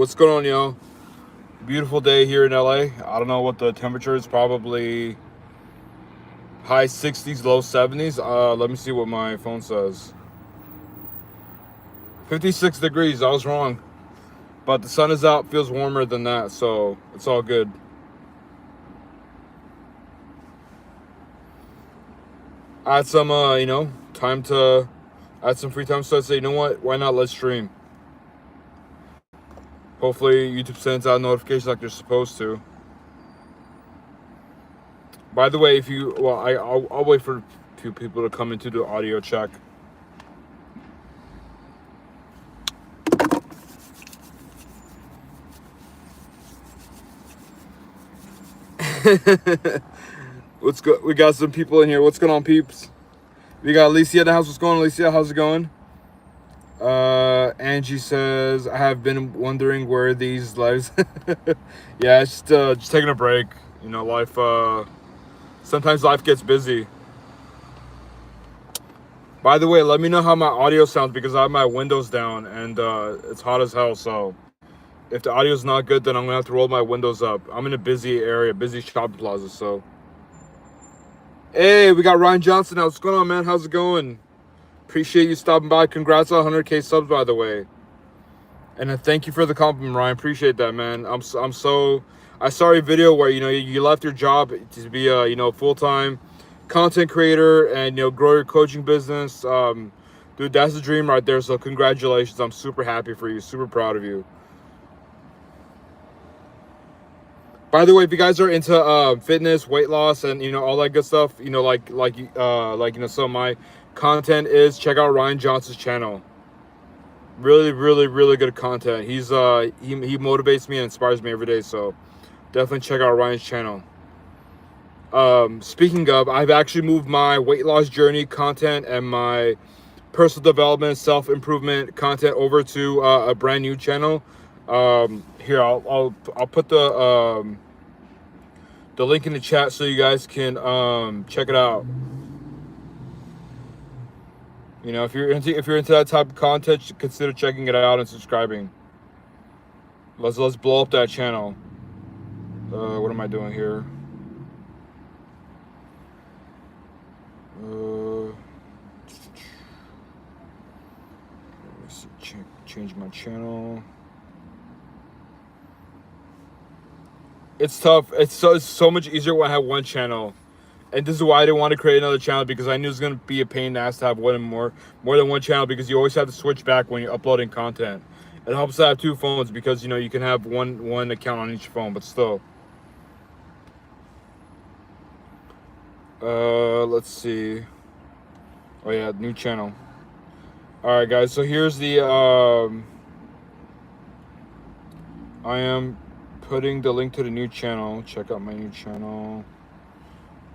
What's going on, yo? Beautiful day here in LA. I don't know what the temperature is. Probably high 60s, low 70s. Let me see what my phone says. 56 degrees. I was wrong. But the sun is out. Feels warmer than that, so it's all good. I had some, time to. I had some free time, so I said, you know what? Why not? Let's stream. Hopefully, YouTube sends out notifications like they're supposed to. By the way, if you, well, I'll wait for a few people to come into the audio check. What's good? We got some people in here. What's going on, peeps? We got Alicia in the house. What's going on, Alicia? How's it going? Angie says, I have been wondering where these lives. Yeah, it's just taking a break. You know, life. Sometimes life gets busy. By the way, let me know how my audio sounds because I have my windows down and it's hot as hell. So if the audio is not good, then I'm gonna have to roll my windows up. I'm in a busy area, busy shopping plaza. So, hey, we got Ryan Johnson now. What's going on, man? How's it going? Appreciate you stopping by. Congrats on 100K subs, by the way. And thank you for the compliment, Ryan. Appreciate that, man. I saw a video where you left your job to be a full-time content creator and grow your coaching business. Dude, that's the dream right there. So congratulations. I'm super happy for you. Super proud of you. By the way, if you guys are into fitness, weight loss, and all that good stuff, some of my content is, check out Ryan Johnson's channel. Really, really, really good content. He motivates me and inspires me every day. So definitely check out Ryan's channel. Speaking of, I've actually moved my weight loss journey content and my personal development, self-improvement content over to a brand new channel. Here, I'll put the link in the chat so you guys can check it out. If you're into that type of content, consider checking it out and subscribing. Let's blow up that channel. What am I doing here? Let me see, change my channel. It's tough. It's so much easier when I have one channel. And this is why I didn't want to create another channel, because I knew it was going to be a pain in the ass to have more than one channel, because you always have to switch back when you're uploading content. It helps to have two phones because you can have one account on each phone, but still. Let's see. Oh yeah, new channel. All right, guys. So here's the I am putting the link to the new channel. Check out my new channel.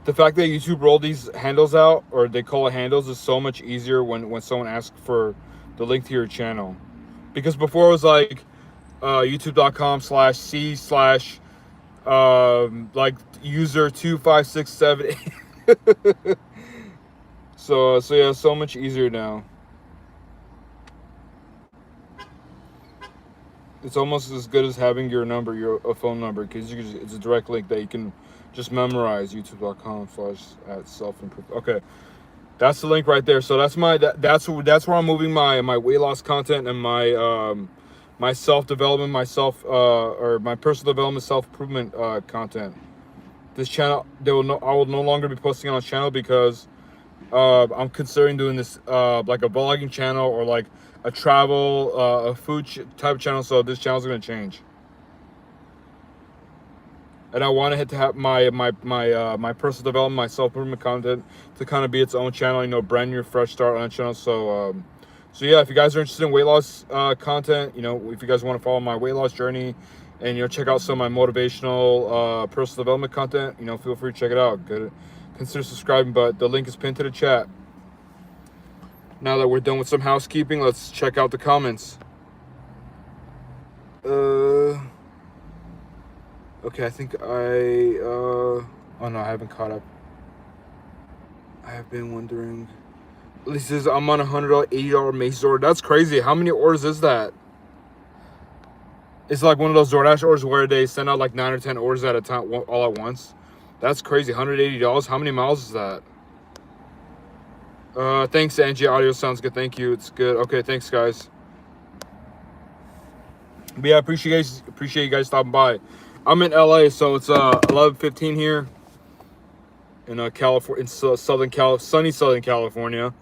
The fact that YouTube rolled these handles out, or they call it handles, is so much easier when someone asks for the link to your channel. Because before it was like youtube.com/c/ like user 25678. So yeah, so much easier now. It's almost as good as having your phone number, because it's a direct link that you can just memorize. youtube.com/self-improve. Okay, that's the link right there. So that's where I'm moving my weight loss content and my self-development, my personal development, self-improvement content. This channel, I will no longer be posting on this channel because I'm considering doing this like a vlogging channel or like a travel, a food type of channel. So this channel's gonna change, and I want to have my personal development, my self-improvement content to kind of be its own channel. Brand new, fresh start on the channel. So yeah, if you guys are interested in weight loss content, if you guys want to follow my weight loss journey, and check out some of my motivational personal development content, feel free to check it out. Consider subscribing, but the link is pinned to the chat. Now that we're done with some housekeeping, let's check out the comments. Okay, I think oh no, I haven't caught up. I have been wondering. At least I'm on $180 Macy's order. That's crazy. How many orders is that? It's like one of those DoorDash orders where they send out like 9 or 10 orders at a time, all at once. That's crazy. $180. How many miles is that? Thanks, Angie. Audio sounds good. Thank you. It's good. Okay, thanks, guys. But yeah, appreciate you guys stopping by. I'm in LA, so it's 11:15 here in California, in sunny Southern California.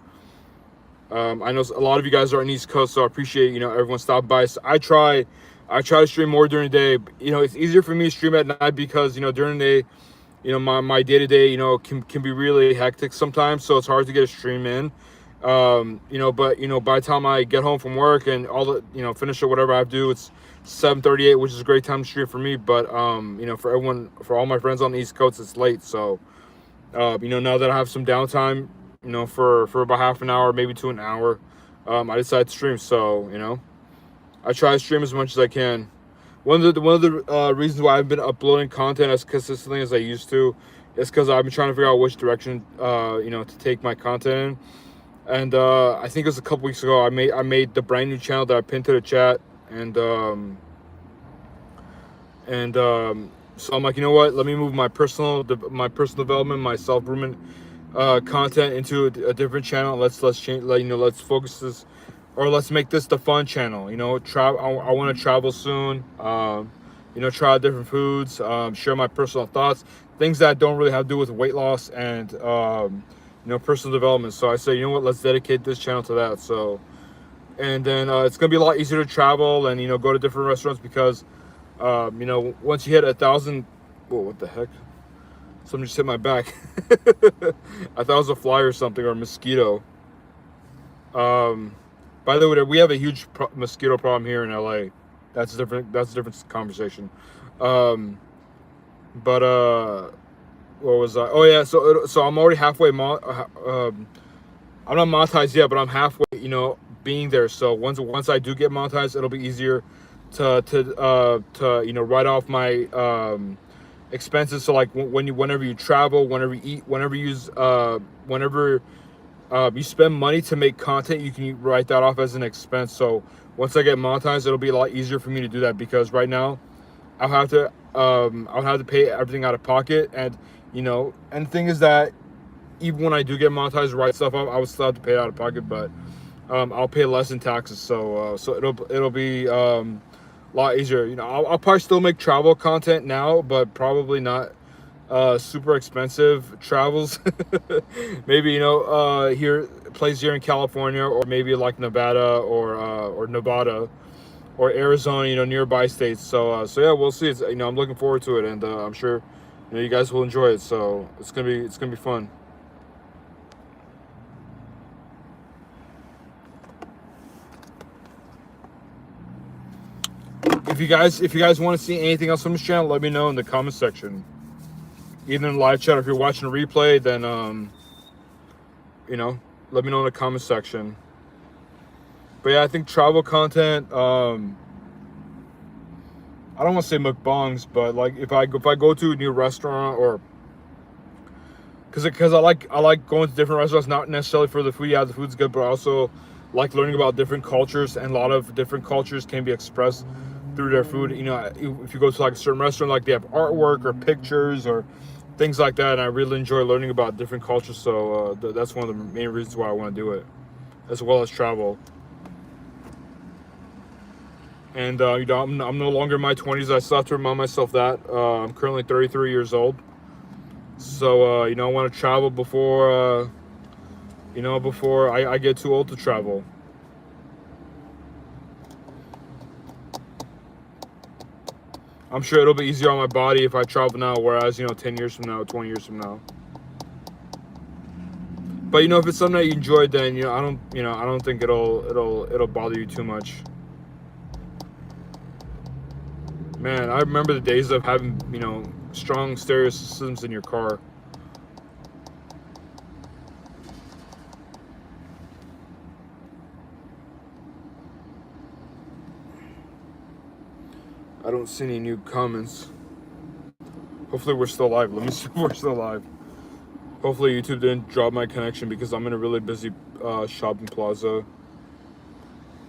I know a lot of you guys are on the East Coast, so I appreciate everyone stopping by. So I try to stream more during the day. It's easier for me to stream at night because during the day, my day to day, can be really hectic sometimes. So it's hard to get a stream in. But by the time I get home from work and all the finish up whatever I have to do, it's 7:38, which is a great time to stream for me. But for all my friends on the East Coast, it's late. So now that I have some downtime, for about half an hour, maybe to an hour, I decided to stream. So I try to stream as much as I can. One of the reasons why I've been uploading content as consistently as I used to is because I've been trying to figure out which direction to take my content in. And I think it was a couple weeks ago I made the brand new channel that I pinned to the chat, and so I'm like, you know what? Let me move my personal development, my self-improvement content into a different channel. Let's change. Let's focus this, or let's make this the fun channel. I want to travel soon. Try different foods. Share my personal thoughts, things that don't really have to do with weight loss and personal development. So I say, you know what? Let's dedicate this channel to that. So, and then it's gonna be a lot easier to travel and go to different restaurants because once you hit 1,000, whoa, what the heck? Something just hit my back. I thought it was a fly or something, or a mosquito. By the way, we have a huge mosquito problem here in LA. That's a different conversation. But what was I? Oh yeah, so I'm already halfway. I'm not monetized yet, but I'm halfway. Being there. So once I do get monetized, it'll be easier to write off my expenses. So like whenever you travel, whenever you eat, whenever you use whenever you spend money to make content, you can write that off as an expense. So once I get monetized, it'll be a lot easier for me to do that, because right now I'll have to pay everything out of pocket, and and the thing is that even when I do get monetized, write stuff up, I would still have to pay it out of pocket, but I'll pay less in taxes. So it'll be a lot easier. I'll probably still make travel content now, but probably not super expensive travels. Maybe here place here in California, or maybe like Nevada or Nevada or Arizona, nearby states. So yeah, we'll see. It's, I'm looking forward to it, and I'm sure you guys will enjoy it. So it's gonna be fun. If you guys want to see anything else on this channel, let me know in the comment section. Either in the live chat, or if you're watching a replay, then let me know in the comment section. But yeah, I think travel content, I don't want to say mukbangs, but like if I go to a new restaurant, or because I like going to different restaurants, not necessarily for the food. Yeah, the food's good, but I also like learning about different cultures, and a lot of different cultures can be expressed through their food. If you go to like a certain restaurant, like they have artwork or pictures or things like that, and I really enjoy learning about different cultures. So that's one of the main reasons why I want to do it, as well as travel. And I'm no longer in my 20s. I still have to remind myself that. I'm currently 33 years old. So I want to travel before I get too old to travel. I'm sure it'll be easier on my body if I travel now, whereas 10 years from now, 20 years from now. But if it's something that you enjoy, then I don't think it'll bother you too much. Man, I remember the days of having strong stereo systems in your car. I don't see any new comments. Hopefully we're still live. Let me see if we're still live. Hopefully YouTube didn't drop my connection, because I'm in a really busy shopping plaza.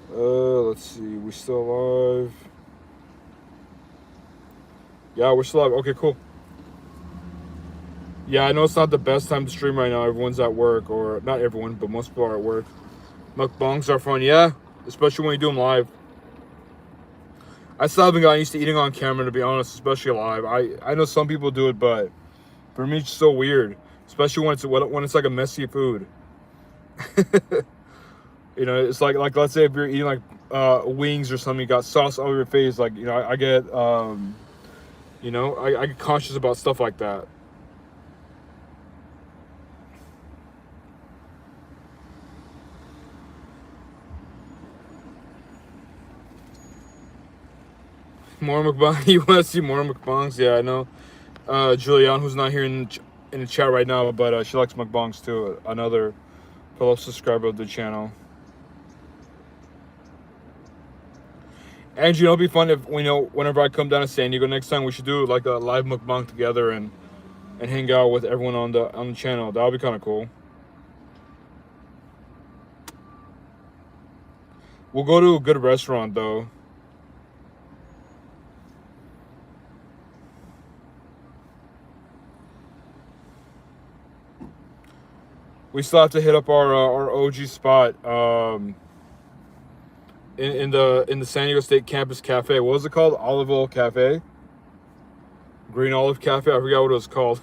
Let's see. We still live. Yeah, we're still live. Okay, cool. Yeah, I know it's not the best time to stream right now. Everyone's at work, or not everyone, but most people are at work. Mukbangs are fun, yeah, especially when you do them live. I still haven't gotten used to eating on camera, to be honest, especially live. I know some people do it, but for me, it's so weird, especially when it's like a messy food. You know, it's like let's say if you're eating like wings or something, you got sauce all over your face. Like, you know, I get I get conscious about stuff like that. More mukbang. You want to see more mukbangs? Yeah, I know. Julianne, who's not here in the chat right now, but she likes mukbangs too. Another fellow subscriber of the channel. And you know, it'd be fun if whenever I come down to San Diego next time, we should do like a live mukbang together and hang out with everyone on the channel. That would be kind of cool. We'll go to a good restaurant though. We still have to hit up our OG spot in the San Diego State Campus Cafe. What was it called? Olive Oil Cafe? Green Olive Cafe? I forgot what it was called.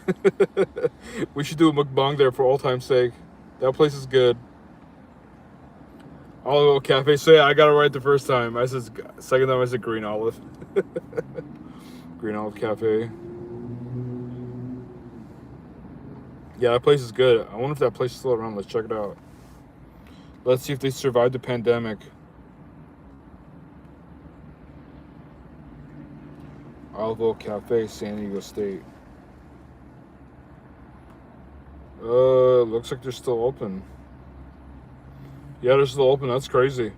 We should do a mukbang there for all time's sake. That place is good. Olive Oil Cafe. So yeah, I got it right the first time. I said second time I said Green Olive. Green Olive Cafe. Yeah, that place is good. I wonder if that place is still around. Let's check it out. Let's see if they survived the pandemic. Olive Oil Cafe, San Diego State. Looks like they're still open. Yeah, they're still open. That's crazy.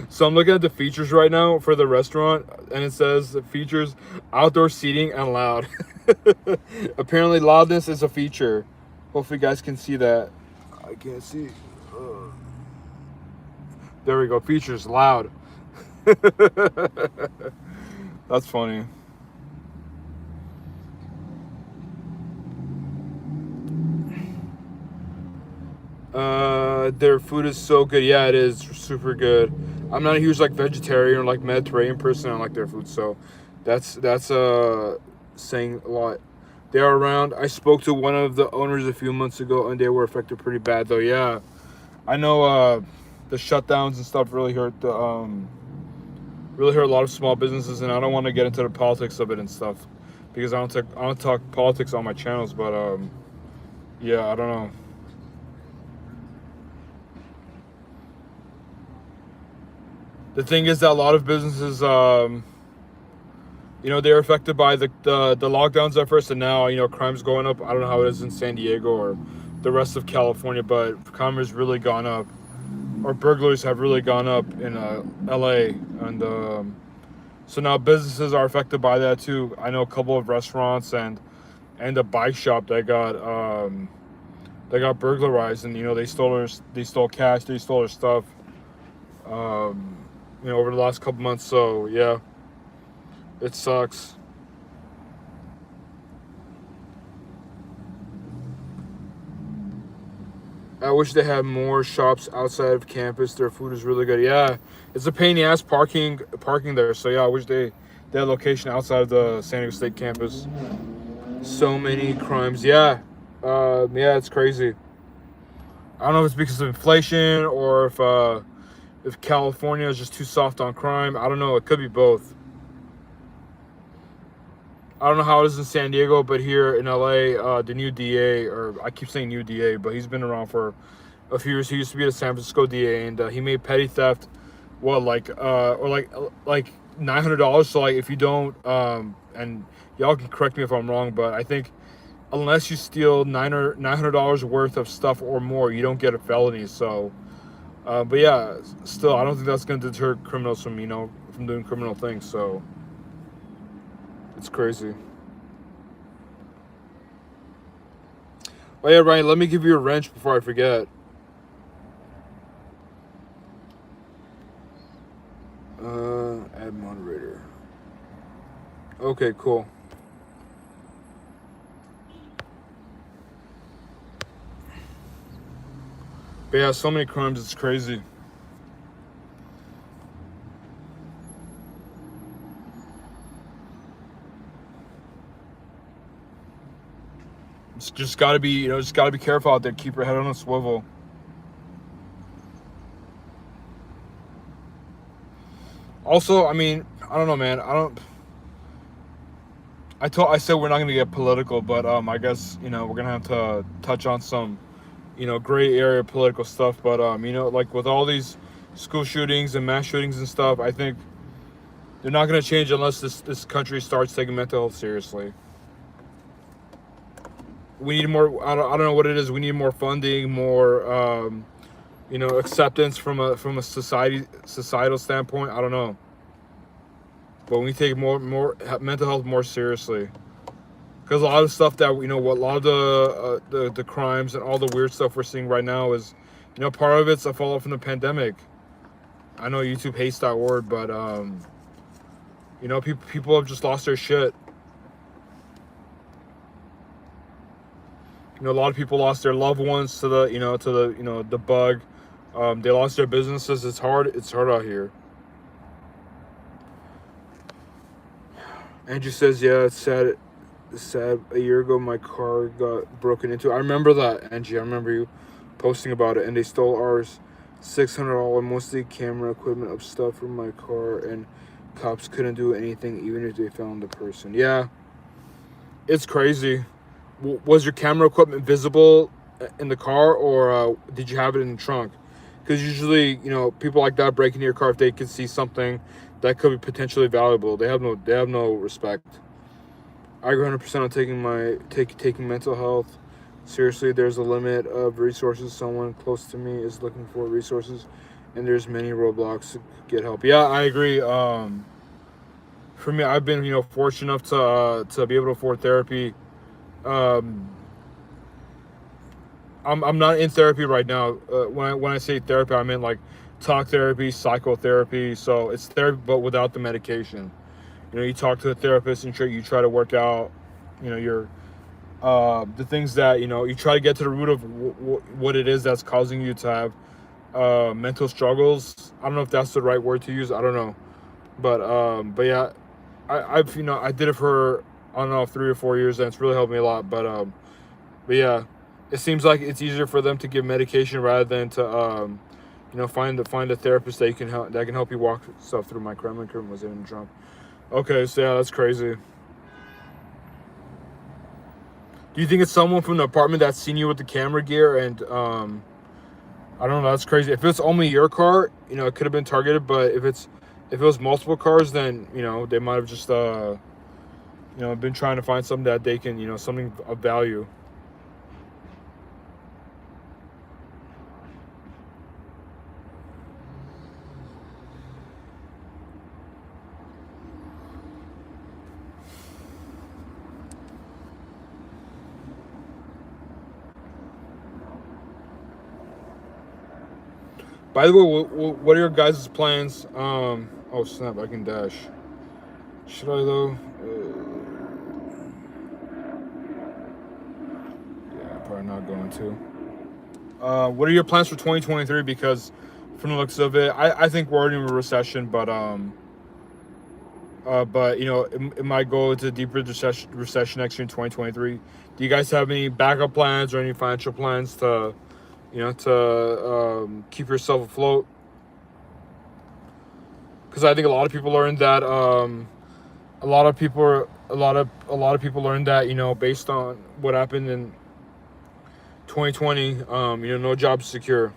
So I'm looking at the features right now for the restaurant, and it says it features outdoor seating and loud. Apparently loudness is a feature. Hopefully you guys can see that. I can't see. There we go. Features loud. That's funny. Their food is so good. Yeah, it is super good. I'm not a huge like vegetarian or like Mediterranean person. I like their food, so that's saying a lot. They are around. I spoke to one of the owners a few months ago, and they were affected pretty bad though. Yeah, I know. The shutdowns and stuff really hurt a lot of small businesses, and I don't want to get into the politics of it and stuff because I don't talk politics on my channels. But yeah, I don't know. The thing is that a lot of businesses, they're affected by the lockdowns at first, and now, crime's going up. I don't know how it is in San Diego or the rest of California, but crime has really gone up, or burglaries have really gone up in LA, and so now businesses are affected by that too. I know a couple of restaurants and a bike shop that got burglarized, and they stole cash, they stole their stuff. Over the last couple months. So yeah, it sucks. I wish they had more shops outside of campus. Their food is really good. Yeah, it's a pain in the ass parking there. So yeah, I wish they had a location outside of the San Diego State campus. So many crimes. Yeah, yeah, it's crazy. I don't know if it's because of inflation or if California is just too soft on crime. I don't know. It could be both. I don't know how it is in San Diego, but here in LA, the new DA, or I keep saying new DA, but he's been around for a few years. He used to be the San Francisco DA, and he made petty theft, or like $900. So like if you don't, and y'all can correct me if I'm wrong, but I think unless you steal $900 worth of stuff or more, you don't get a felony. So. But yeah, still, I don't think that's going to deter criminals from doing criminal things. So it's crazy. Oh yeah, Ryan, let me give you a wrench before I forget. Add moderator. Okay, cool. But yeah, so many crimes, it's crazy. It's just gotta be, just gotta be careful out there. Keep your head on a swivel. Also, I mean, I don't know, man. I said we're not gonna get political, but I guess we're gonna have to touch on some, gray area political stuff. But like with all these school shootings and mass shootings and stuff, I think they're not gonna change unless this country starts taking mental health seriously. We need more. I don't know what it is. We need more funding, more acceptance from a societal standpoint. I don't know, but we take more mental health more seriously, because a lot of stuff that a lot of the crimes and all the weird stuff we're seeing right now is, part of it's a fallout from the pandemic. I know YouTube hates that word, but people have just lost their shit. A lot of people lost their loved ones to the bug. They lost their businesses. It's hard out here. Andrew says, yeah, it's sad. It's sad. A year ago, my car got broken into. I remember that, Angie. I remember you posting about it. And they stole ours. $600, mostly camera equipment of stuff from my car. And cops couldn't do anything, even if they found the person. Yeah, it's crazy. Was your camera equipment visible in the car, or did you have it in the trunk? Because usually, people like that break into your car if they can see something that could be potentially valuable. They have no respect. I agree 100% on taking mental health seriously. There's a limit of resources. Someone close to me is looking for resources, and there's many roadblocks to get help. Yeah, I agree. For me, I've been fortunate enough to be able to afford therapy. I'm not in therapy right now. When I say therapy, I mean like talk therapy, psychotherapy. So it's therapy, but without the medication. You talk to a therapist and you try to work out, your the things that you try to get to the root of what it is that's causing you to have mental struggles. I don't know if that's the right word to use. I don't know, but yeah, I've I did it for I don't know 3 or 4 years, and it's really helped me a lot. But yeah, it seems like it's easier for them to give medication rather than to find a therapist that can help you walk stuff through. My Kremlin curtain was in drunk. Okay, so yeah, that's crazy. Do you think it's someone from the apartment that's seen you with the camera gear? And I don't know, that's crazy. If it's only your car, it could have been targeted. But if it was multiple cars, then they might have just been trying to find something that they can something of value. By the way, what are your guys' plans? Oh snap! I can dash. Should I though? Yeah, probably not going to. What are your plans for 2023? Because from the looks of it, I think we're already in a recession, but it might go into a deeper recession next year in 2023. Do you guys have any backup plans or any financial plans to keep yourself afloat? Because I think a lot of people learned that a lot of people learned that based on what happened in 2020, no jobs secure.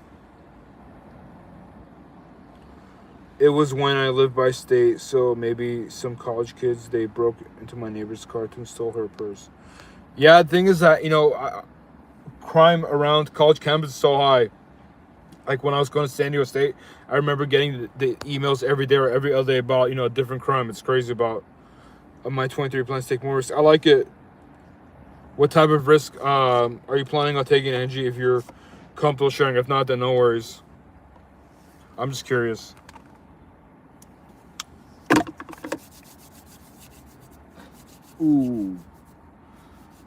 It was when I lived by state, so maybe some college kids, they broke into my neighbor's car and stole her purse. Yeah, the thing is that crime around college campus is so high. Like when I was going to San Diego State, I remember getting the emails every day or every other day about a different crime. It's crazy. About my 23 plans to take more risk. I like it. What type of risk are you planning on taking, Angie? If you're comfortable sharing, if not, then no worries. I'm just curious. Ooh.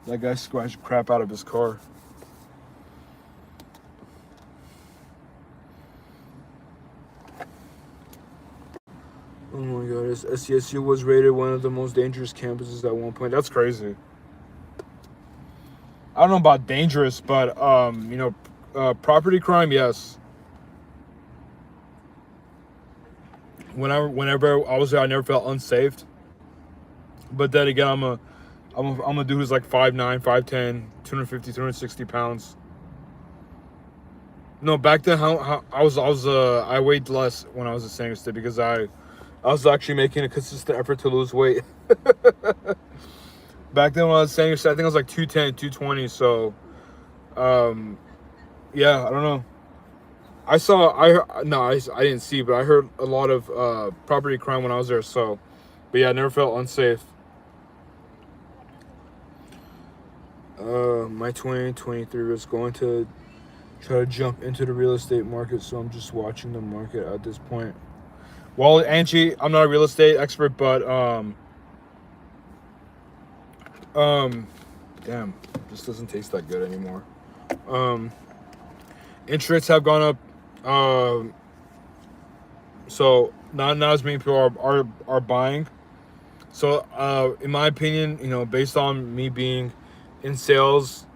That guy scratched crap out of his car. Oh my god, SCSU was rated one of the most dangerous campuses at one point. That's crazy. I don't know about dangerous, but property crime, yes. Whenever I was there, I never felt unsafe. But then again, I'm a dude who's like 5'9", 5'10", 250, 260 pounds. No, back then I weighed less when I was at San State because I was actually making a consistent effort to lose weight. Back then when I was at San State, I think I was like 210, 220. So, yeah, I don't know. I didn't see, but I heard a lot of property crime when I was there. So, but yeah, I never felt unsafe. My 2023 was going to try to jump into the real estate market, so I'm just watching the market at this point. Well, Angie, I'm not a real estate expert, but damn, this doesn't taste that good anymore. Interest rates have gone up, so not as many people are buying. So, in my opinion, based on me being in sales,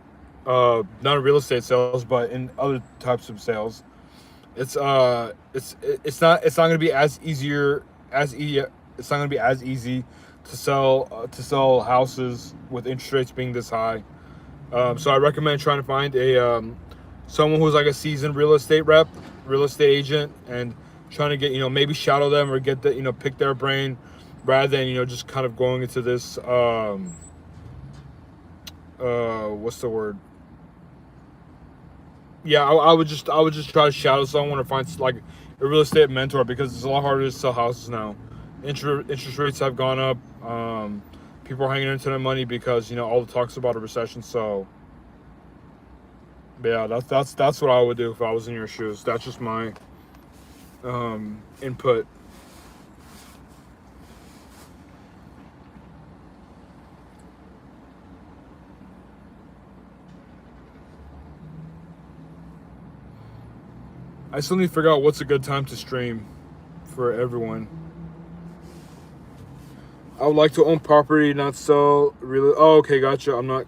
not in real estate sales, but in other types of sales, it's not going to be as easier as it's not going to be as easy to sell houses with interest rates being this high. So I recommend trying to find a someone who's like a seasoned real estate agent, and trying to get maybe shadow them or get the pick their brain, rather than just kind of going into this what's the word? Yeah, I would just try to shadow someone or find like a real estate mentor, because it's a lot harder to sell houses now. Interest rates have gone up. People are hanging into their money because all the talks about a recession. So, yeah, that's what I would do if I was in your shoes. That's just my input. I still need to figure out what's a good time to stream for everyone. I would like to own property, not sell. Really? Oh, okay, gotcha. I'm not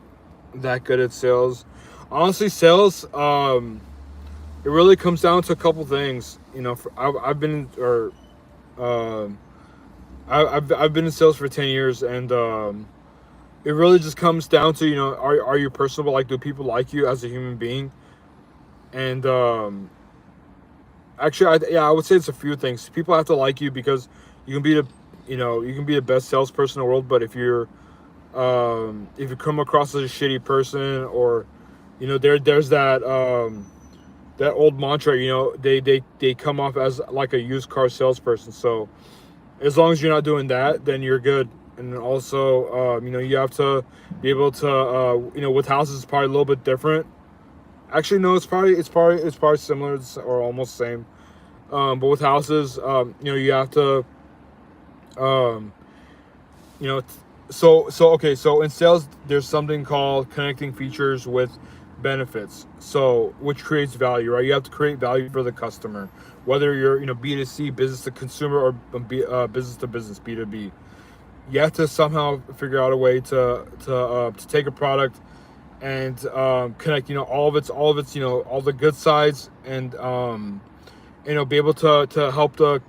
that good at sales. Honestly, sales, it really comes down to a couple things. I've been I've been in sales for 10 years, and it really just comes down to are you personable? Like, do people like you as a human being? And actually, I would say it's a few things. People have to like you because you can be the best salesperson in the world, but if you come across as a shitty person, or there's that that old mantra, they come off as like a used car salesperson. So as long as you're not doing that, then you're good. And also, you have to be able to, with houses, it's probably a little bit different. Actually, no, it's probably similar or almost the same. But with houses, you have to, um, you know, so in sales, there's something called connecting features with benefits. So, which creates value, right? You have to create value for the customer, whether you're, B2C, business to consumer, or business to business, B2B. You have to somehow figure out a way to take a product and connect, all of its, all the good sides, and be able to help the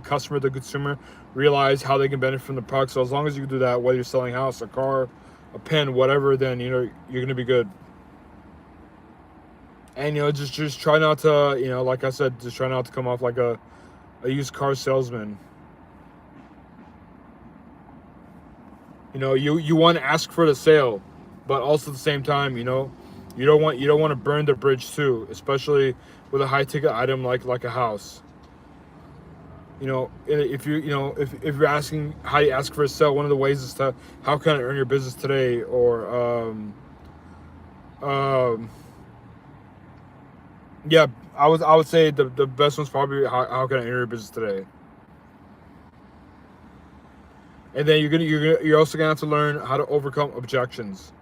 customer, the consumer, realize how they can benefit from the product. So as long as you can do that, whether you're selling a house, a car, a pen, whatever, then you're gonna be good. And just try not to, like I said, just try not to come off like a used car salesman. You want to ask for the sale, but also at the same time, you don't want to burn the bridge too, especially with a high ticket item like a house. If you're asking how you ask for a sale, one of the ways is to, how can I earn your business today, or yeah, I would say the best one's probably, how can I earn your business today. And then you're also gonna have to learn how to overcome objections.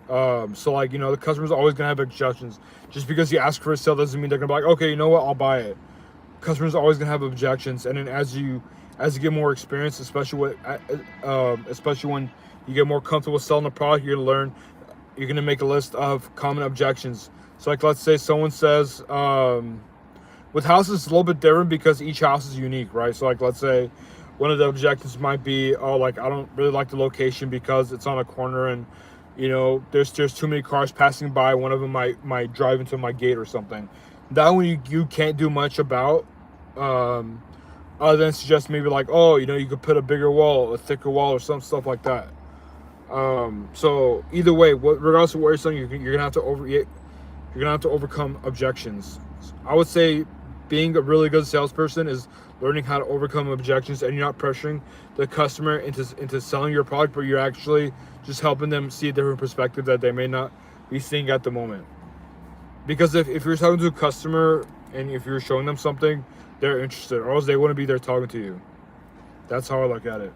So like, the customer's always gonna have objections. Just because you ask for a sale doesn't mean they're gonna be like, okay, you know what, I'll buy it. Customers always gonna have objections, and then as you get more experience, especially when you get more comfortable selling the product, you're gonna make a list of common objections. So like, let's say someone says, with houses it's a little bit different because each house is unique, right? So like, let's say one of the objections might be, oh, like, I don't really like the location because it's on a corner, and there's too many cars passing by. One of them might drive into my gate or something. That one you can't do much about, other than suggest maybe like, oh, you could put a bigger wall, a thicker wall, or some stuff like that. So either way, regardless of what you're selling, you're gonna have to overcome objections. I would say being a really good salesperson is learning how to overcome objections, and you're not pressuring the customer into selling your product, but you're actually just helping them see a different perspective that they may not be seeing at the moment. Because if you're talking to a customer and if you're showing them something, they're interested, or else they wouldn't be there talking to you. That's how I look at it.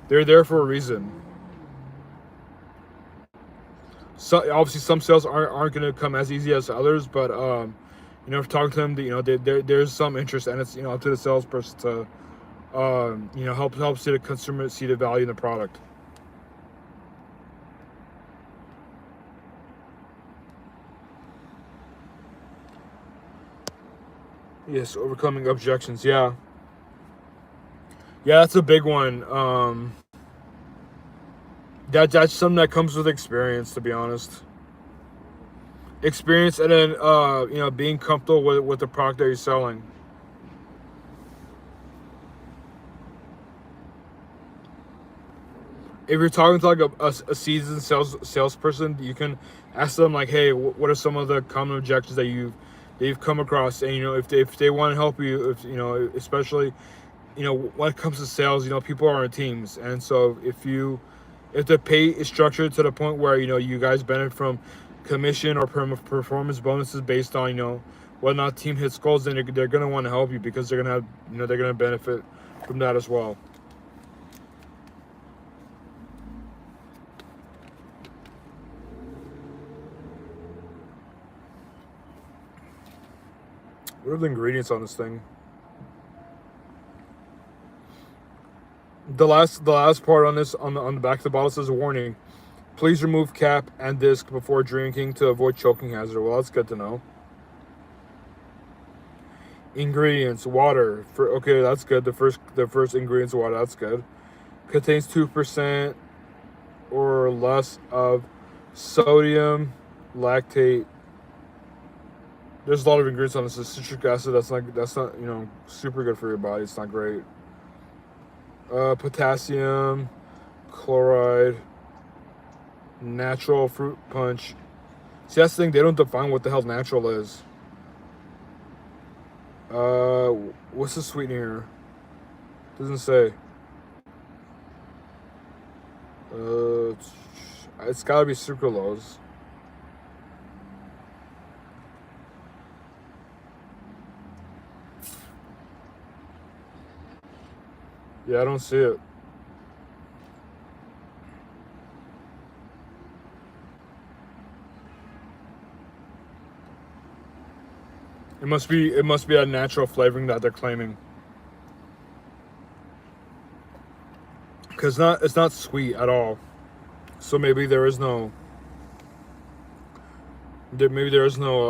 They're there for a reason. So obviously some sales aren't going to come as easy as others, but if talking to them, there's some interest, and it's up to the salesperson to help see the consumer see the value in the product. Yes, overcoming objections. Yeah, that's a big one. That's something that comes with experience, to be honest. Experience, and then being comfortable with the product that you're selling. If you're talking to like a seasoned salesperson, you can ask them like, hey, what are some of the common objections that you've come across, and if they want to help you, if especially when it comes to sales, people are in teams, and so if the pay is structured to the point where you guys benefit from commission or performance bonuses based on whether or not team hits goals, then they're gonna want to help you because they're gonna have they're gonna benefit from that as well. What are the ingredients on this thing? The last part on this, on the back of the bottle, says, warning: please remove cap and disc before drinking to avoid choking hazard. Well, that's good to know. Ingredients: water. Okay, that's good. The first ingredient's water. That's good. Contains 2% or less of sodium, lactate. There's a lot of ingredients on this. The citric acid. That's not super good for your body. It's not great. Potassium, chloride, natural fruit punch. See, that's the thing. They don't define what the hell natural is. What's the sweetener? Doesn't say. It's gotta be sucralose. Yeah, I don't see it. It must be a natural flavoring that they're claiming. Cause it's not sweet at all. So maybe there is no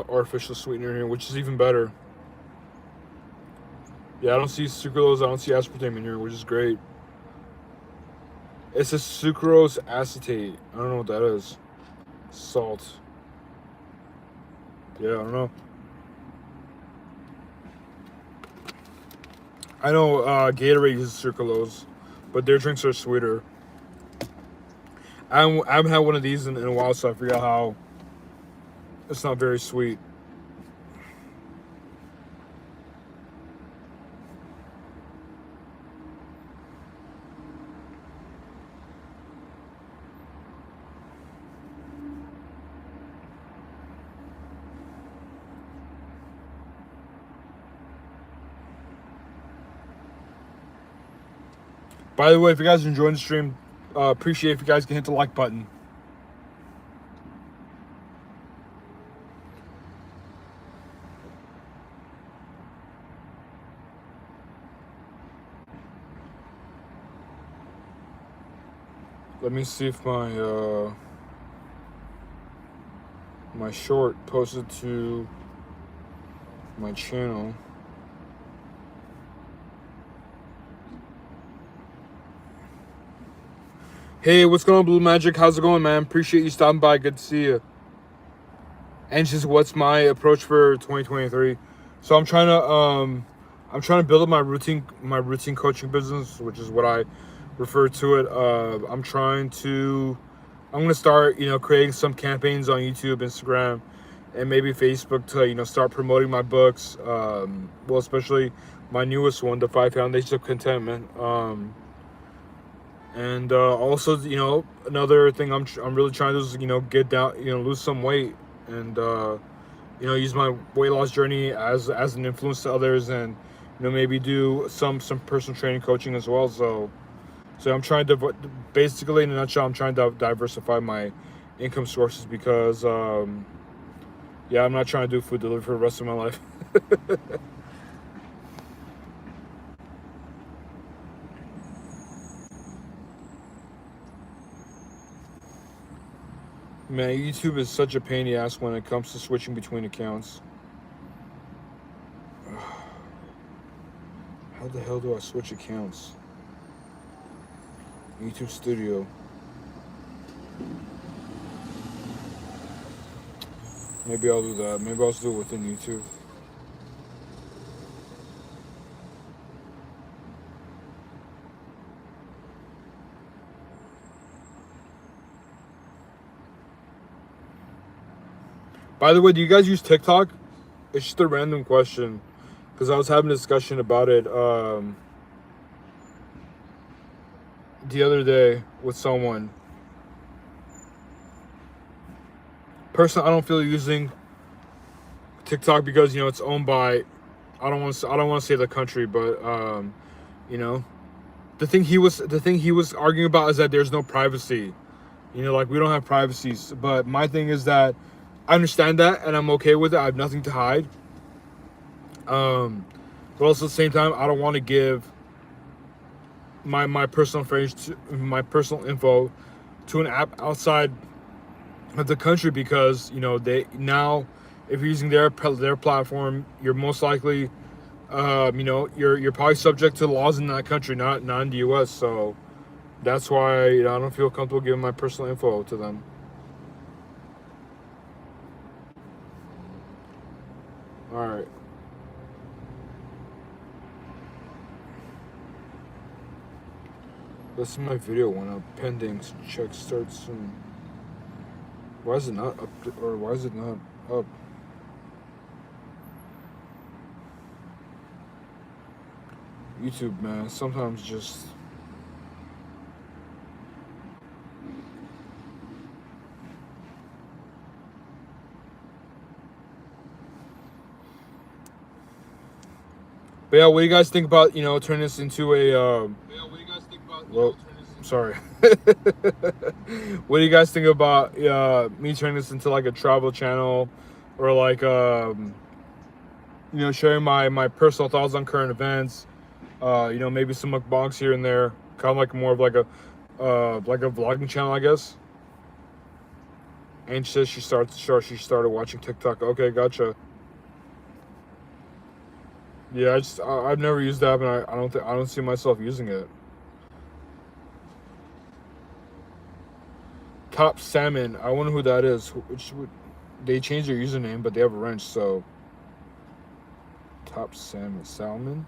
artificial sweetener here, which is even better. Yeah, I don't see sucralose, I don't see aspartame in here, which is great. It's a sucrose acetate. I don't know what that is. Salt. Yeah, I don't know. I know Gatorade uses sucralose, but their drinks are sweeter. I haven't had one of these in a while, so I forgot how it's not very sweet. By the way, if you guys are enjoying the stream, appreciate if you guys can hit the like button. Let me see if my short posted to my channel. Hey, what's going on, Blue Magic? How's it going, man? Appreciate you stopping by. Good to see you. And just what's my approach for 2023? So I'm trying to build up my routine coaching business, which is what I refer to it. I'm gonna start, creating some campaigns on YouTube, Instagram, and maybe Facebook to, start promoting my books. Well, especially my newest one, The 5 Foundations of Contentment. And also, another thing I'm really trying to do is, get down, lose some weight, and use my weight loss journey as an influence to others, and maybe do some personal training coaching as well. So I'm trying to, basically in a nutshell, I'm trying to diversify my income sources because I'm not trying to do food delivery for the rest of my life. Man, YouTube is such a pain in the ass when it comes to switching between accounts. How the hell do I switch accounts? YouTube Studio. Maybe I'll do that. Maybe I'll just do it within YouTube. By the way, do you guys use TikTok? It's just a random question, because I was having a discussion about it the other day with someone. Personally, I don't feel using TikTok because it's owned by, I don't want to say the country, but the thing he was arguing about is that there's no privacy. Like, we don't have privacy. But my thing is that I understand that, and I'm okay with it. I have nothing to hide. But also at the same time, I don't want to give my personal info to an app outside of the country, because they now, if you're using their platform, you're most likely you're probably subject to laws in that country, not in the US. So that's why I don't feel comfortable giving my personal info to them. All right. Let's see my video one up. Pending. Check starts soon. Why is it not up? Or why is it not up? YouTube, man. Sometimes just. But yeah, what do you guys think about turning this into a? Well, sorry. What do you guys think about me turning this into like a travel channel, or like sharing my personal thoughts on current events? Maybe some mukbangs here and there, kind of like more of like a vlogging channel, I guess. And she says she started watching TikTok. Okay, gotcha. Yeah, I've never used that, and I don't see myself using it. Top Salmon. I wonder who that is. They changed their username, but they have a wrench. So Top Salmon.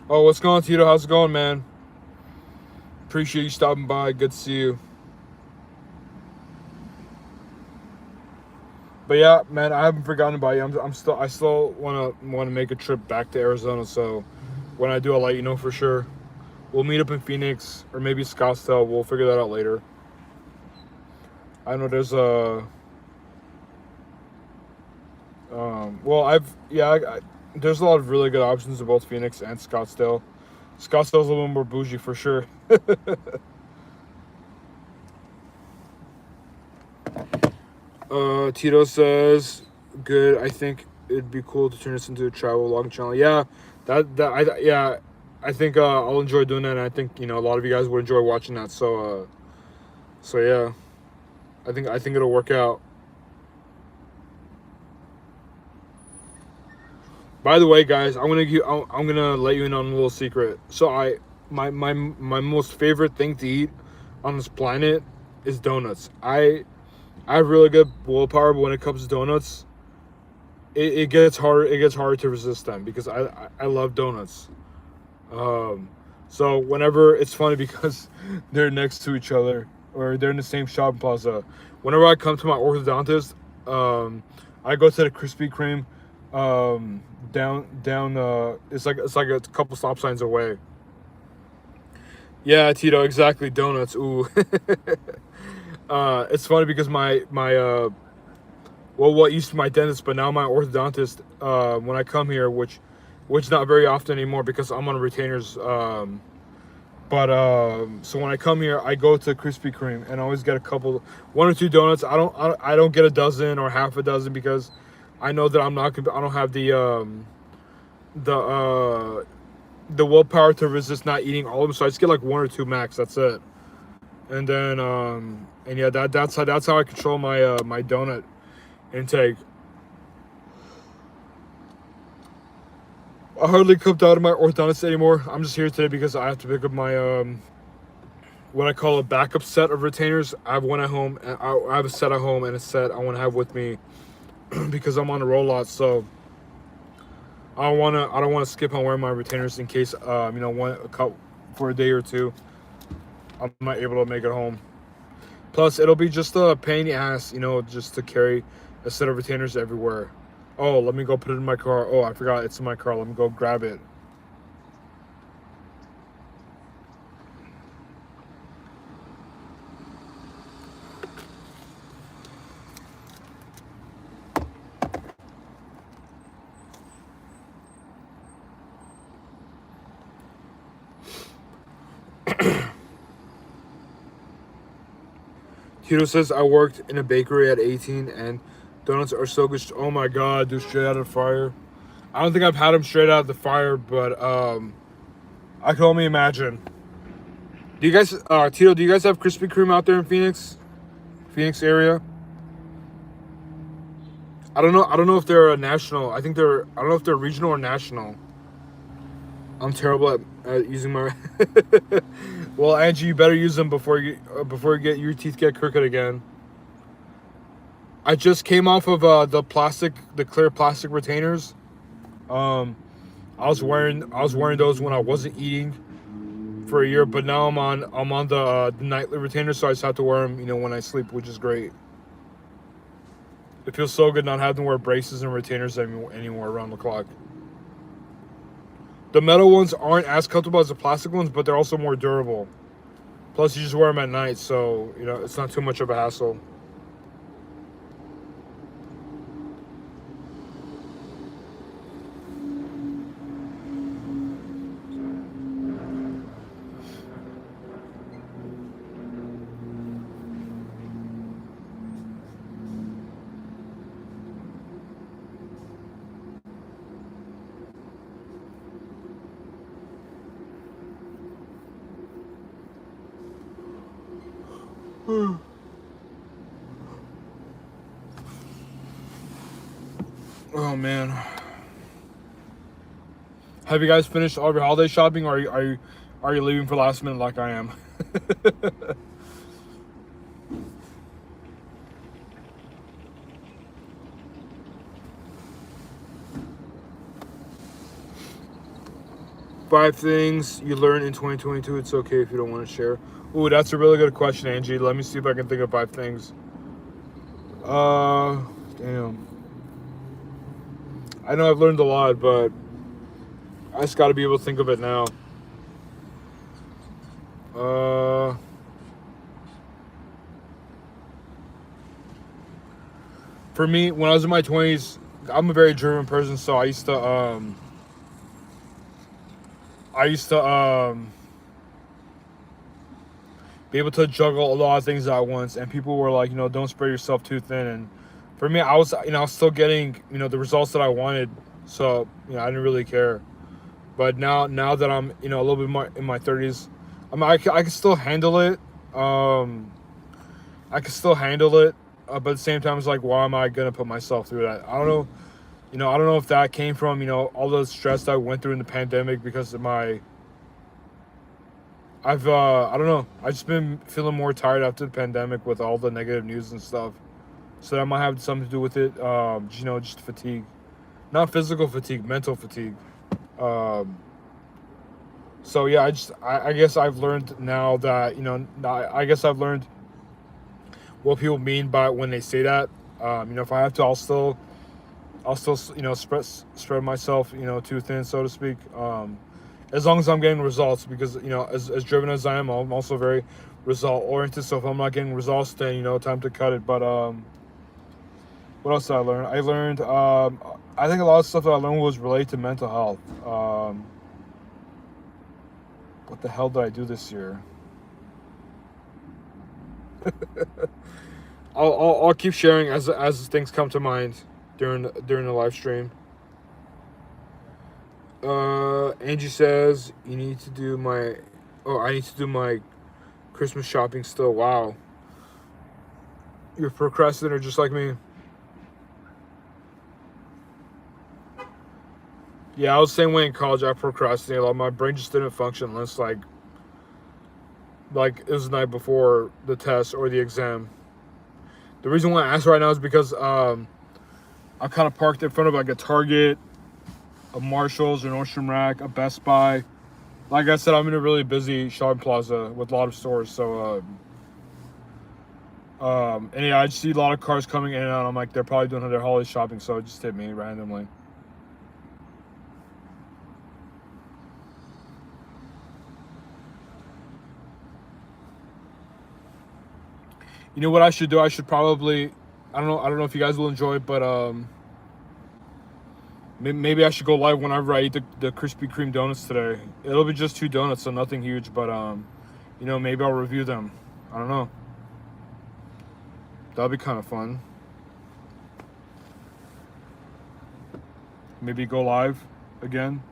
Oh, what's going on, Tito? How's it going, man? Appreciate you stopping by. Good to see you. But yeah, man, I haven't forgotten about you. I still want to make a trip back to Arizona. So when I do, I'll let you know for sure. We'll meet up in Phoenix or maybe Scottsdale. We'll figure that out later. I know there's a Well, there's a lot of really good options in both Phoenix and Scottsdale. Scottsdale's a little more bougie for sure. Tito says, "Good. I think it'd be cool to turn this into a travel vlogging channel." Yeah, I think I'll enjoy doing that, and I think a lot of you guys would enjoy watching that. So yeah, I think it'll work out. By the way, guys, I'm gonna let you in on a little secret. So my most favorite thing to eat on this planet is donuts. I have really good willpower, but when it comes to donuts, it gets hard. It gets hard to resist them because I love donuts. Um, so whenever it's funny because they're next to each other or they're in the same shopping plaza. Whenever I come to my orthodontist, I go to the Krispy Kreme down. It's like a couple stop signs away. Yeah, Tito, exactly. Donuts. Ooh. It's funny because what used to be my dentist, but now my orthodontist. When I come here, which not very often anymore because I'm on retainers. So when I come here, I go to Krispy Kreme and I always get one or two donuts. I don't get a dozen or half a dozen because I know that I don't have the the willpower to resist not eating all of them. So I just get like one or two max. That's it. And then and yeah, that's how I control my donut intake. I hardly come down to my orthodontist anymore. I'm just here today because I have to pick up my what I call a backup set of retainers. I have one at home, and I have a set at home and a set I want to have with me because I'm on the roll lot. So I don't want to skip on wearing my retainers in case one a cut for a day or two. I'm not able to make it home. Plus, it'll be just a pain in the ass, just to carry a set of retainers everywhere. Oh, let me go put it in my car. Oh, I forgot it's in my car. Let me go grab it. Tito says, I worked in a bakery at 18 and donuts are so good. Oh my God, dude, straight out of the fryer. I don't think I've had them straight out of the fryer, but I can only imagine. Do you guys, Tito, do you guys have Krispy Kreme out there in Phoenix area? I don't know if they're a national. I don't know if they're regional or national. I'm terrible at using my. Well, Angie, you better use them before your teeth get crooked again. I just came off of the clear plastic retainers. I was wearing those when I wasn't eating for a year, but now I'm on the nightly retainers, so I just have to wear them, when I sleep, which is great. It feels so good not having to wear braces and retainers anymore around the clock. The metal ones aren't as comfortable as the plastic ones, but they're also more durable. Plus, you just wear them at night, so it's not too much of a hassle. Oh man, have you guys finished all your holiday shopping, or are you leaving for last minute like I am? Five things you learned in 2022. It's okay if you don't want to share. Ooh, that's a really good question, Angie. Let me see if I can think of five things. Damn. I know I've learned a lot, but I just got to be able to think of it now. For me, when I was in my 20s, I'm a very driven person, so I used to be able to juggle a lot of things at once, and people were like, don't spread yourself too thin. And for me, I was still getting, the results that I wanted, so I didn't really care. But now that I'm, a little bit more in my 30s, I can still handle it. I can still handle it, but at the same time, it's like, why am I gonna put myself through that? I don't know. I don't know if that came from all the stress that I went through in the pandemic because of my. I don't know. I've just been feeling more tired after the pandemic with all the negative news and stuff. So that might have something to do with it. Just fatigue, not physical fatigue, mental fatigue. Um, so yeah, I guess I've learned now that I guess I've learned what people mean by when they say that. If I have to, I'll still spread myself too thin, so to speak. As long as I'm getting results, because as driven as I am, I'm also very result oriented. So if I'm not getting results, then time to cut it. But what else did I learn? I think a lot of stuff that I learned was related to mental health. What the hell did I do this year? I'll keep sharing as things come to mind during the live stream. Angie says you need to do my. Oh, I need to do my Christmas shopping still. Wow, you're a procrastinator just like me. Yeah, I was the same way in college. I procrastinated a lot. My brain just didn't function unless like it was the night before the test or the exam. The reason why I asked right now is because I'm kind of parked in front of like a Target, a Marshalls, an Nordstrom Rack, a Best Buy. Like I said, I'm in a really busy shopping plaza with a lot of stores. So, and yeah, I just see a lot of cars coming in and out. I'm like, they're probably doing their holiday shopping, so it just hit me randomly. You know what I should do? I should probably, I don't know if you guys will enjoy it, but maybe I should go live whenever I eat the Krispy Kreme donuts today. It'll be just 2 donuts, so nothing huge, but maybe I'll review them. I don't know. That'll be kind of fun. Maybe go live again.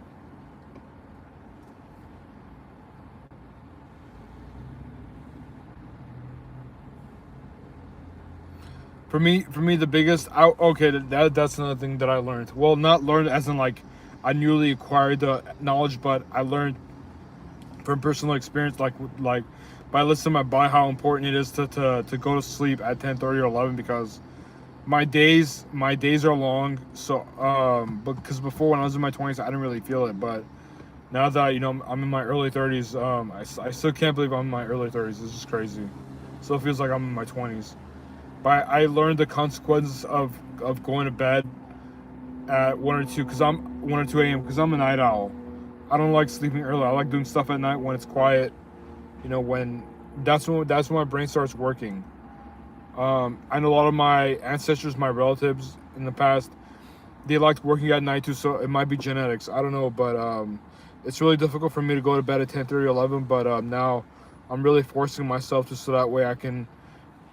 For me, the biggest. That's another thing that I learned. Well, not learned as in like I newly acquired the knowledge, but I learned from personal experience, like by listening by how important it is to go to sleep at 10:30 or 11, because my days are long. So because before, when I was in my 20s, I didn't really feel it, but now that I'm in my early 30s, I still can't believe I'm in my early 30s. It's just crazy. Still feels like I'm in my 20s. But I learned the consequences of going to bed at 1 or 2 a.m. because I'm a night owl. I don't like sleeping early. I like doing stuff at night when it's quiet. When that's when my brain starts working. I know a lot of my ancestors, my relatives in the past, they liked working at night too. So it might be genetics. I don't know, but it's really difficult for me to go to bed at 10:30 or 11. But now I'm really forcing myself to, so that way I can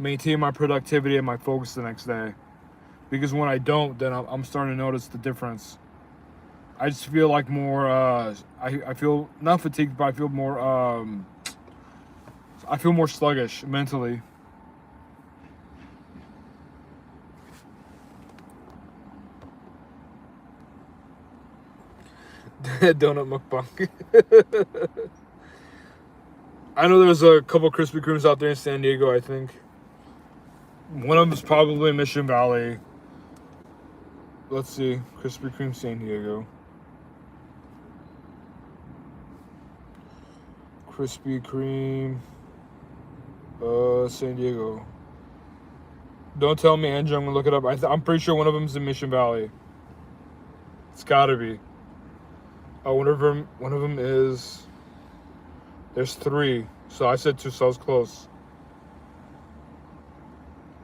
maintain my productivity and my focus the next day. Because when I don't, then I'm starting to notice the difference. I just feel like more. I feel not fatigued, but I feel more. I feel more sluggish mentally. Donut mukbang. I know there's a couple Krispy Kremes out there in San Diego, I think. One of them is probably Mission Valley. Let's see. Krispy Kreme San Diego. Krispy Kreme San Diego. Don't tell me, Andrew. I'm gonna look it up. I'm pretty sure one of them is in Mission Valley. It's gotta be. Oh, one of them is. There's 3. So I said 2, so I was close.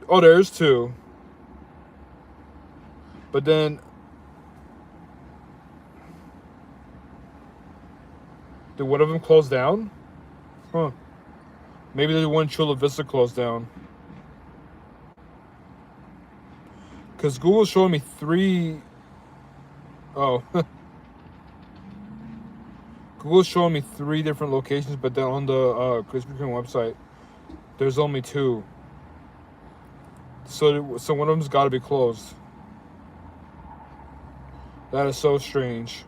Oh, there's 2. But then, did one of them close down? Huh. Maybe the one in Chula Vista closed down. Because Google's showing me 3... Oh. Google's showing me 3 different locations, but then on the Krispy Kreme website, there's only 2. So one of them's got to be closed. That is so strange.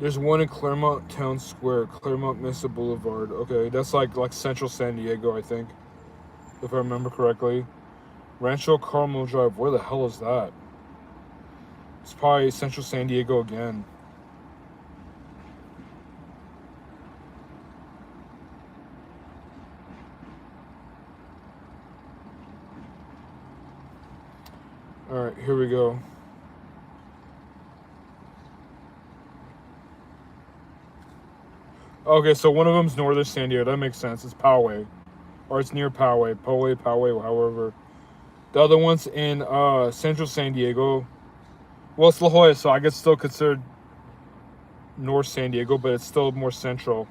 There's one in Claremont Town Square, Claremont Mesa Boulevard. Okay, that's like central San Diego, I think, if I remember correctly. Rancho Carmel Drive. Where the hell is that? It's probably central San Diego again. All right, here we go. Okay, so one of them's northern San Diego. That makes sense. It's Poway. Or it's near Poway. Poway, however. The other one's in central San Diego. Well, it's La Jolla, so I guess it's still considered North San Diego, but it's still more central.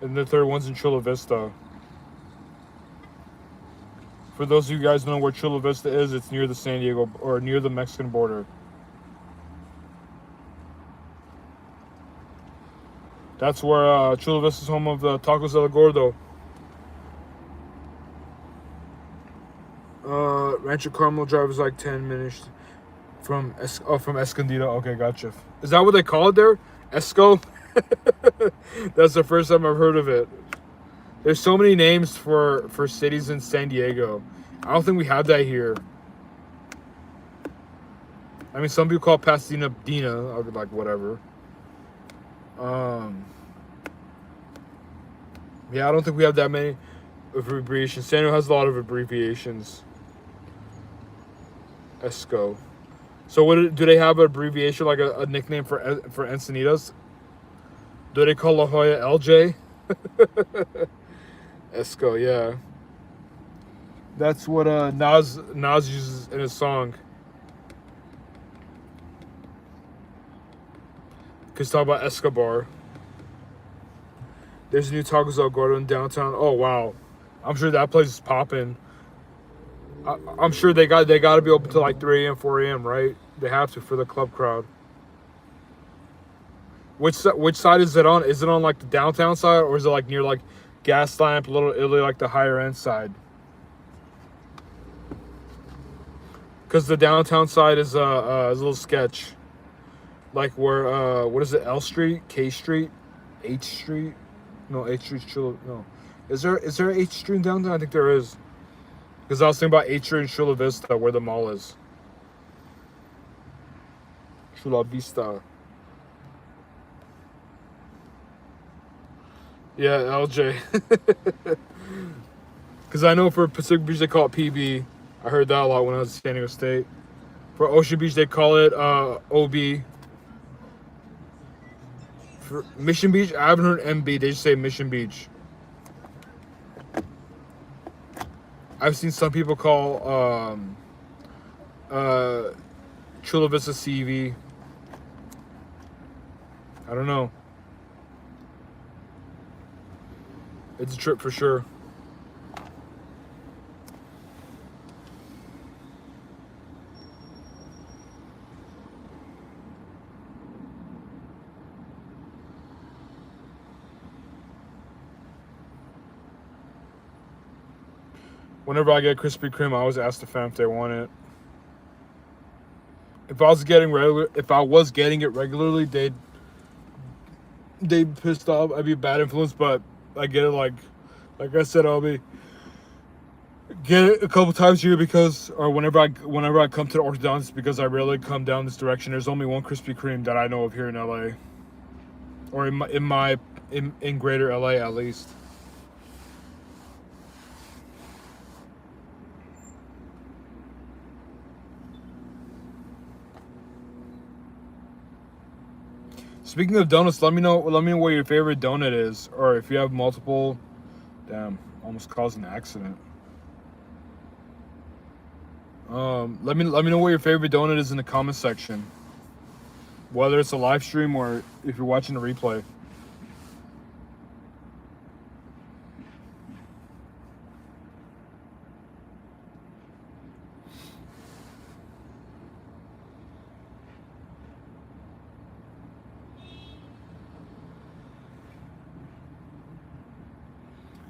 And the third one's in Chula Vista. For those of you guys who know where Chula Vista is, it's near the San Diego, or near the Mexican border. That's where Chula Vista is home of the Tacos del Gordo. Rancho Carmel Drive is like 10 minutes from Escondido. Okay, gotcha. Is that what they call it there? Esco? That's the first time I've heard of it. There's so many names for cities in San Diego. I don't think we have that here. I mean, some people call Pasadena Dina. I'll be like, whatever. Yeah, I don't think we have that many abbreviations. San Diego has a lot of abbreviations. Esco. So do they have an abbreviation, like a nickname for Encinitas? Do they call La Jolla LJ? Esco, yeah. That's what Nas uses in his song. Because talk about Escobar. There's a new Tacos El Gordo in downtown. Oh wow, I'm sure that place is popping. I'm sure they got to be open till like 3 a.m., 4 a.m. Right? They have to for the club crowd. Which side is it on? Is it on like the downtown side, or is it like near like Gas Lamp, Little Italy, like the higher end side? Because the downtown side is a little sketch. Like where what is it? L Street, K Street, H Street. No, H Street's Chula. No, is there H Street in downtown? I think there is. Because I was thinking about H Street and Chula Vista, where the mall is. Chula Vista. Yeah, LJ. Because I know for Pacific Beach they call it PB. I heard that a lot when I was at San Diego State. For Ocean Beach they call it OB. For Mission Beach, I haven't heard MB. They just say Mission Beach. I've seen some people call Chula Vista CV. I don't know. It's a trip for sure. Whenever I get Krispy Kreme, I always ask the fam if they want it. If I was getting it regularly, they'd be pissed off. I'd be a bad influence, but I get it like I said, I'll be get it a couple times a year whenever I come to the orthodontist, because I rarely come down this direction. There's only one Krispy Kreme that I know of here in LA, or in greater LA at least. Speaking of donuts, let me know what your favorite donut is, or if you have multiple. Damn, almost caused an accident. Let me know what your favorite donut is in the comment section. Whether it's a live stream or if you're watching a replay.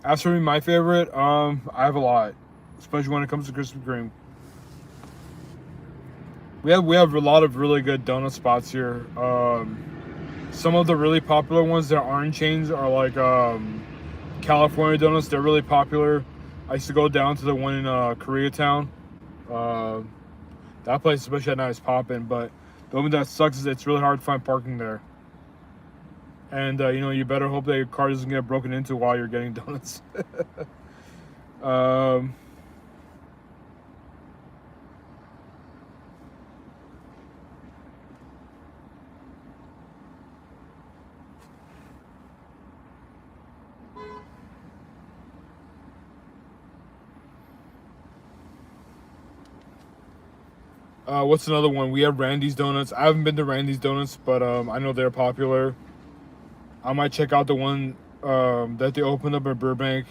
As for me, my favorite, I have a lot, especially when it comes to Krispy Kreme. We have a lot of really good donut spots here. Some of the really popular ones that aren't chains are like California donuts. They're really popular. I used to go down to the one in Koreatown. That place, especially at night, is popping. But the only that sucks is it's really hard to find parking there. And you better hope that your car doesn't get broken into while you're getting donuts. What's another one? We have Randy's Donuts. I haven't been to Randy's Donuts, but I know they're popular. I might check out the one that they opened up in Burbank.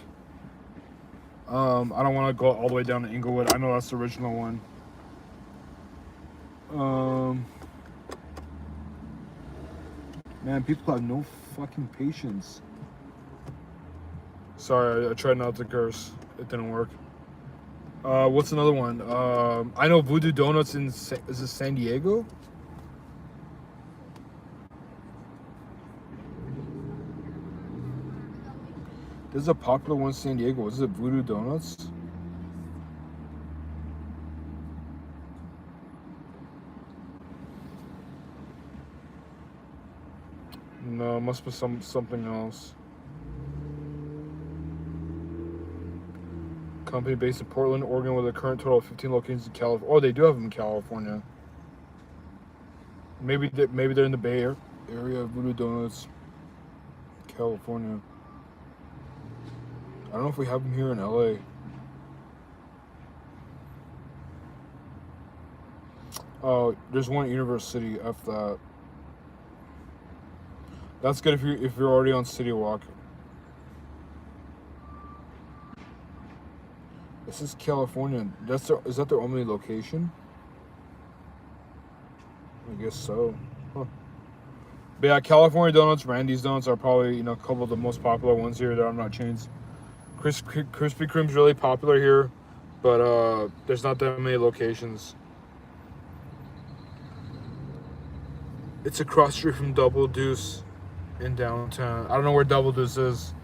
I don't want to go all the way down to Inglewood. I know that's the original one. Man, people have no fucking patience. Sorry, I tried not to curse. It didn't work. What's another one? I know Voodoo Donuts is it San Diego? There's a popular one in San Diego. Is it Voodoo Donuts? No, it must be something else. Company based in Portland, Oregon, with a current total of 15 locations in California. Oh, they do have them in California. Maybe they're in the Bay Area of Voodoo Donuts, California. I don't know if we have them here in LA. Oh, there's one at University. F that. That's good if you're already on City Walk. This is California. Is that their only location? I guess so. Huh. But yeah, California Donuts, Randy's Donuts are probably a couple of the most popular ones here that I'm not chains. Krispy Kreme's really popular here, but there's not that many locations. It's across the street from Double Deuce in downtown. I don't know where Double Deuce is.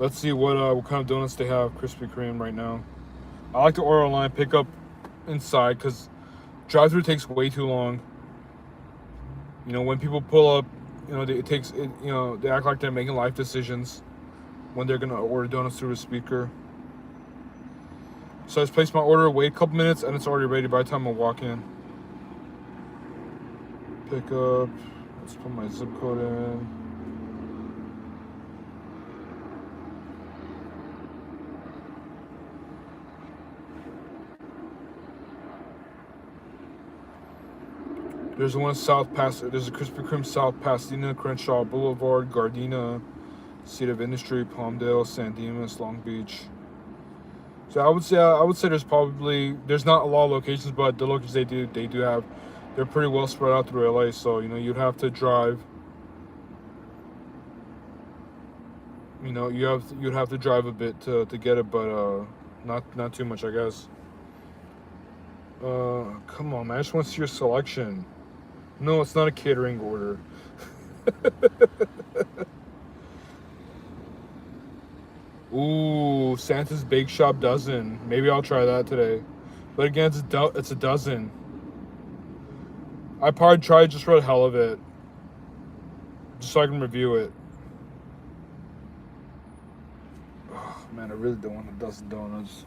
Let's see what kind of donuts they have Krispy Kreme right now. I like to order online, pick up inside because drive-through takes way too long. When people pull up, they act like they're making life decisions when they're gonna order donuts through a speaker. So I just place my order, wait a couple minutes, and it's already ready by the time I walk in. Pick up. Let's put my zip code in. There's one South Pasadena. There's a Krispy Kreme South Pasadena, Crenshaw Boulevard, Gardena, Seat of Industry, Palmdale, San Dimas, Long Beach. So I would say there's not a lot of locations, but the locations they do have, they're pretty well spread out through LA. So you'd have to drive. You'd have to drive a bit to get it, but not too much, I guess. Come on, man! I just want to see your selection. No, it's not a catering order. Ooh, Santa's Bake Shop dozen. Maybe I'll try that today. But again, it's a dozen. I probably try it just for the hell of it, just so I can review it. Oh man, I really don't want a dozen donuts.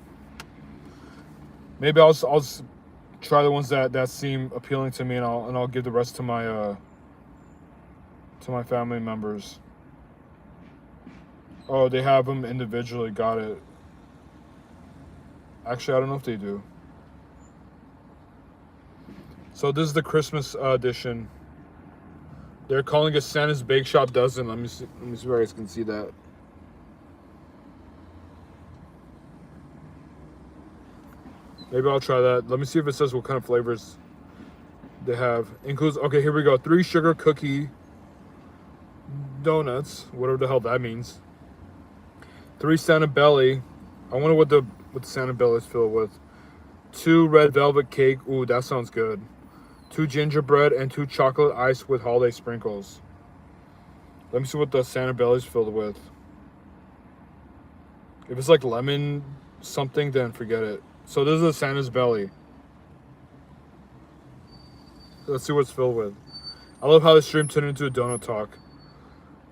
Maybe I'll try the ones that seem appealing to me, and I'll give the rest to my family members. Oh, they have them individually. Got it. Actually, I don't know if they do. So this is the Christmas edition. They're calling it Santa's Bake Shop Dozen. Let me see if you guys can see that. Maybe I'll try that. Let me see if it says what kind of flavors they have. Includes, okay, here we go. 3 sugar cookie donuts, whatever the hell that means. 3 Santa Belly. I wonder what the Santa Belly is filled with. 2 red velvet cake. Ooh, that sounds good. 2 gingerbread and 2 chocolate ice with holiday sprinkles. Let me see what the Santa Belly is filled with. If it's like lemon something, then forget it. So this is the Santa's Belly. Let's see what it's filled with. I love how the stream turned into a donut talk.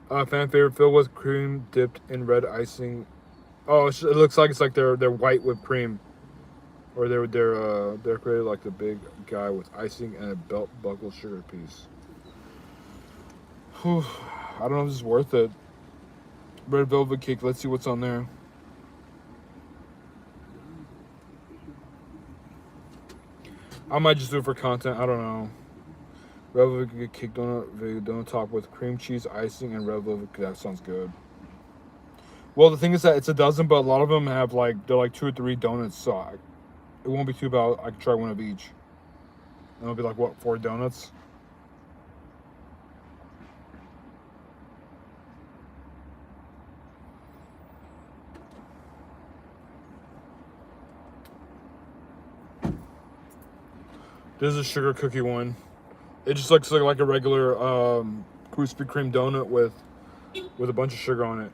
Fan favorite, filled with cream dipped in red icing. Oh, it looks like it's like they're white whipped cream, or they're decorated like the big guy with icing and a belt buckle sugar piece. Whew. I don't know if this is worth it. Red velvet cake. Let's see what's on there. I might just do it for content. I don't know. Red velvet cake donut top with cream cheese icing and red velvet. That sounds good. Well, the thing is that it's a dozen, but a lot of them have they're like 2 or 3 donuts, so it won't be too bad. I can try one of each. And it'll be like what, 4 donuts? This is a sugar cookie one. It just looks like a regular Krispy Kreme donut with a bunch of sugar on it.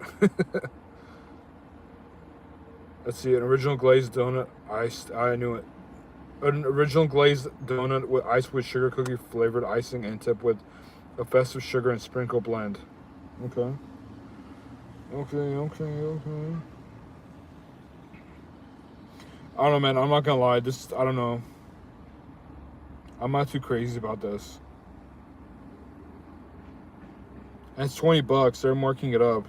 Let's see, an original glazed donut iced. I knew it. An original glazed donut with iced with sugar cookie flavored icing and tipped with a festive sugar and sprinkle blend. Okay. Okay. I don't know, man. I'm not gonna lie. I don't know. I'm not too crazy about this. And it's $20. They're marking it up.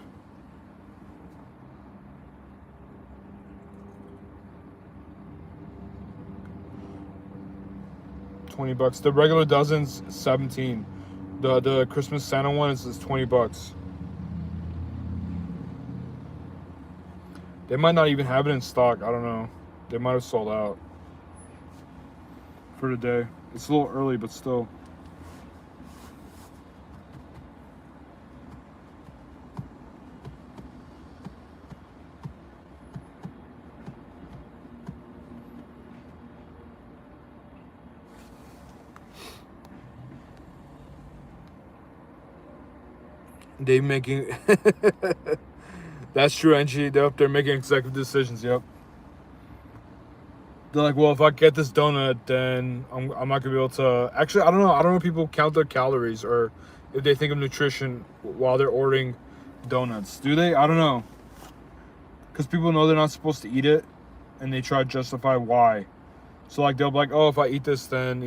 $20. The regular dozen's $17. The Christmas Santa one is $20. They might not even have it in stock. I don't know. They might have sold out for today. It's a little early, but still. They making that's true, Angie. They're making executive decisions. Yep. They're like, well, if I get this donut, then I'm not gonna be able to. Actually, I don't know. I don't know if people count their calories or if they think of nutrition while they're ordering donuts. Do they? I don't know. Because people know they're not supposed to eat it, and they try to justify why. So like they'll be like, oh, if I eat this, then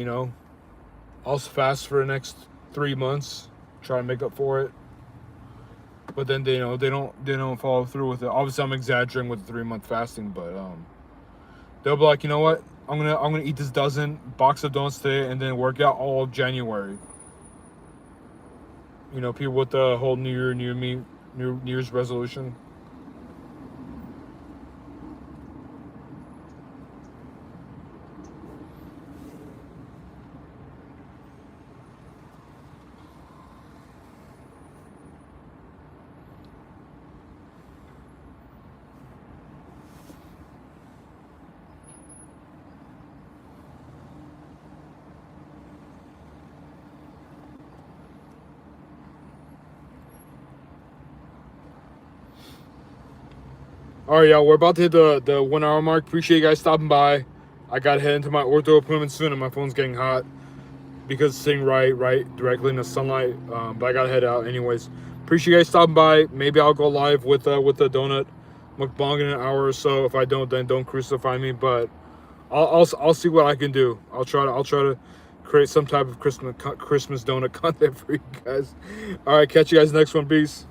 I'll fast for the next 3 months, try to make up for it. But then they don't follow through with it. Obviously, I'm exaggerating with the 3-month fasting, but they'll be like, you know what? I'm gonna eat this dozen box of donuts today and then work out all of January. People with the whole New Year's resolution. All right, y'all, we're about to hit the 1 hour mark. Appreciate you guys stopping by. I got to head into my ortho appointment soon, and my phone's getting hot because it's sitting right directly in the sunlight. But I got to head out anyways. Appreciate you guys stopping by. Maybe I'll go live with the donut mukbang in an hour or so. If I don't, then don't crucify me. But I'll see what I can do. I'll try to create some type of Christmas donut content for you guys. All right, catch you guys next one. Peace.